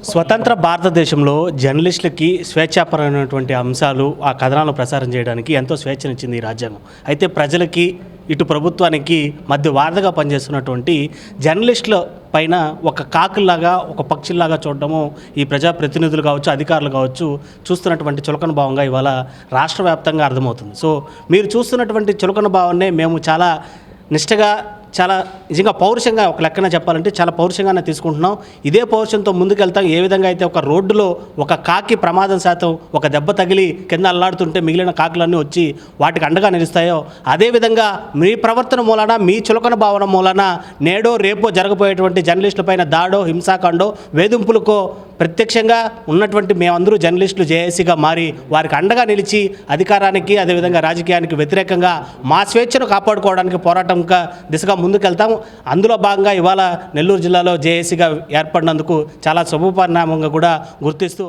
స్వతంత్ర భారతదేశంలో జర్నలిస్టులకి స్వేచ్ఛాపరమైనటువంటి అంశాలు ఆ కథనాలను ప్రసారం చేయడానికి ఎంతో స్వేచ్ఛనిచ్చింది ఈ రాజ్యాంగం. అయితే ప్రజలకి ఇటు ప్రభుత్వానికి మధ్య వారధిగా పనిచేస్తున్నటువంటి జర్నలిస్టుల పైన ఒక కాకుల్లాగా ఒక పక్షుల్లాగా చూడడము ఈ ప్రజాప్రతినిధులు కావచ్చు, అధికారులు కావచ్చు చూస్తున్నటువంటి చులకన భావంగా ఇవాళ రాష్ట్ర వ్యాప్తంగా అర్థమవుతుంది. సో మీరు చూస్తున్నటువంటి చులకన భావాన్నే మేము చాలా నిష్టగా, చాలా నిజంగా పౌరుషంగా, ఒక లెక్కన చెప్పాలంటే చాలా పౌరుషంగానే తీసుకుంటున్నాం. ఇదే పౌరుషంతో ముందుకెళ్తాం. ఏ విధంగా అయితే ఒక రోడ్డులో ఒక కాకి ప్రమాదం శాతం ఒక దెబ్బ తగిలి కింద అల్లాడుతుంటే మిగిలిన కాకులన్నీ వచ్చి వాటికి అండగా నిలుస్తాయో, అదేవిధంగా మీ ప్రవర్తన మూలన, మీ చులకన భావన మూలన నేడో రేపో జరగబోయేటువంటి జర్నలిస్టులపైన దాడో, హింసాకాండో, వేధింపులకో ప్రత్యక్షంగా ఉన్నటువంటి మేమందరూ జర్నలిస్టులు జేఏసీగా మారి వారికి అండగా నిలిచి అధికారానికి అదేవిధంగా రాజకీయానికి వ్యతిరేకంగా మా స్వేచ్ఛను కాపాడుకోవడానికి పోరాటంగా దిశగా ముందుకెళ్తాం. అందులో భాగంగా ఇవాళ నెల్లూరు జిల్లాలో జేఏసీగా ఏర్పడినందుకు చాలా శుభపరిణామంగా కూడా గుర్తిస్తూ